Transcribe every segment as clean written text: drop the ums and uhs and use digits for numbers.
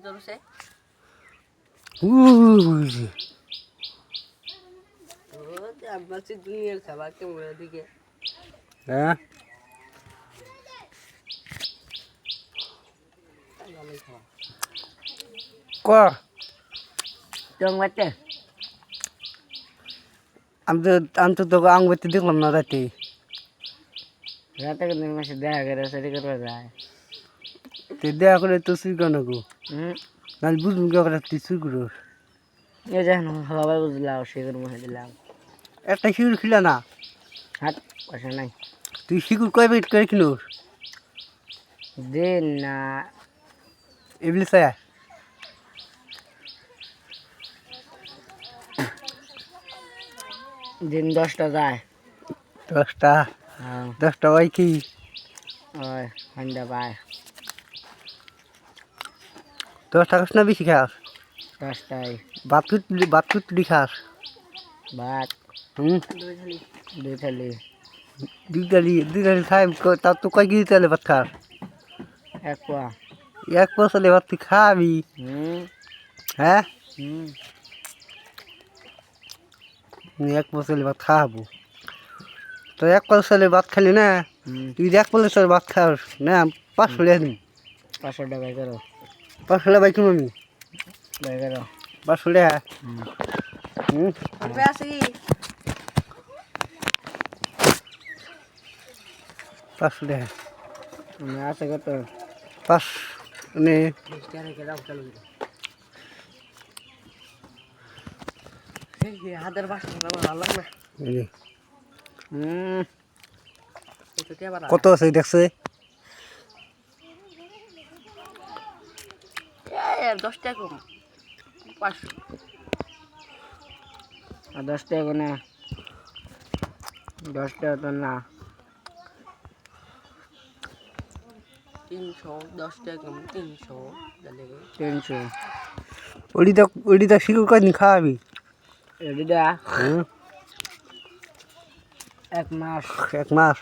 জলছে দুনিয়ার খাবার কেমন দিকে হ্যাঁ ক জঙ্গতে আমি তো তোকে আঙুরতে দেখলাম না রাতে রাতে কিন্তু মাসে দেখা করে সেটি করবে যায় তো দেখা করে তো চুরি কর না গো হুম না বুঝুন কে করে তুই চুরি করিস এই যে সবাই বুঝলাম শিখর মুখে দিলাম একটা শিকুর খিলা না হাত পয়সা নাই তুই শিকুর কয় প্যাকেট করে কিনোস দিন না এগুলি চাই দিন 10টা যায় 10টা হ্যাঁ 10টা ওই কি ওই সন্ধ্যা পায় 10 টাকা না বেশি খাস 10টায় ভাত তুলি খাস ভাত হুম দুই থালি দুই ডালি খাই তার তো কয় কেজি তাহলে ভাত খাস এক পোয়া 1 পয়সা ভাত তুই খাবি হুম হ্যাঁ হুম 1 পয়সা ভাত খাবো তো 1 পয়সা ভাত খালি না তুই 1 পয়সা ভাত খাস না 500 টাকা দিন 500 টাকা করো 500 টাকা বাইক আমি বাই করো 500 টাকা হুম আসি 500 টাকা আছে কত 5 নে হাতের বাসা ভালো লাগে না এই হুম কত আছে দেখছে 10 টাকা কম 500 আর 10 টাকা না 10 টাকা তো না 310 টাকা কম 300 ওইটা শিকুর কয়দিন খাওয়াবি এডিডা হুম 1 মাস 1 মাস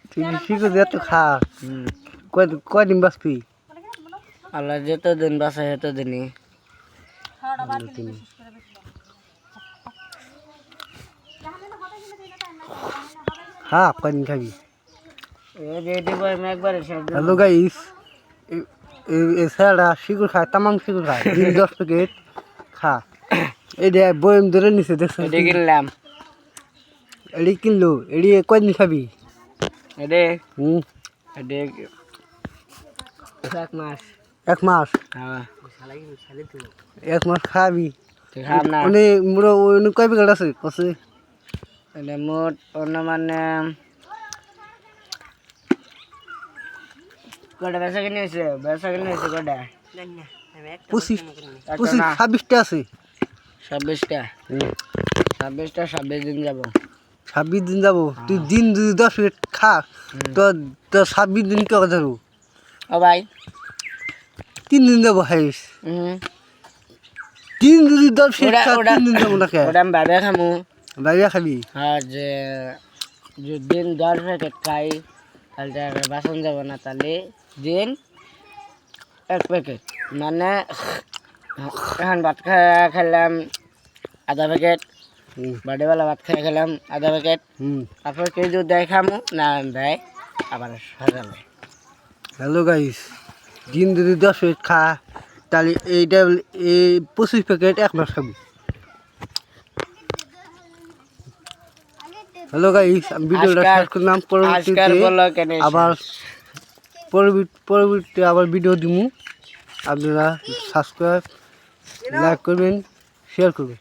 তুই শিকুর দিয়ে তো খা কয়দিন বাঁচবি আল্লাহ যত দিন বাঁচে তত দিনই হ্যাঁ কয়দিন খাবি একবারে হ্যালো গাইস এই স্যাররা শিকুর খায় তামাং শিকুর খায় 10 প্যাকেট খা এই দে বয়ম ধরে নিছে দেখছেন এডি কিনলাম এডি কিনলো এডি কয়দিন খাবি এডি হুম এডি 1 মাস 1 মাস হ্যাঁ 1 মাস খাবি খাম না উনি মুড়ো উনি কয় প্যাকেট আছে কসে এটা মোট অন্য মানে কটা বেচা কিনে হয়েছে কটা 26টা আছে 26টা 26 দিন যাব 26 দিন যাবো তুই দিন যদি 10 প্যাকেট খা তো 26 দিন কে কথা ও ভাই 3 দিন যাবো হাইস হুম 3 যদি 10 প্যাকেট খা 3 দিন যাবো না কে ওটা আমি বাইরে খামু বাইরে খাবি আর যে দিন 10 প্যাকেট খাই তাহলে বাসন যাব না তাহলে দিন 1 প্যাকেট মানে এখন ভাত খেলাম আধা প্যাকেট বাড়িওয়ালা ভাত খাই খেলাম আধা প্যাকেট তারপর কেউ যদি দেয় খামু না দেয় আবার সাজাবে হ্যালো গাইস দিন যদি 10 প্যাকেট খা তাহলে এইটা এই 25 প্যাকেট 1 মাস খাবি হ্যালো গাইস আমি ভিডিওটা শেয়ার করলাম পরবর্তী আবার ভিডিও দিমু আপনারা সাবস্ক্রাইব লাইক করবেন শেয়ার করবেন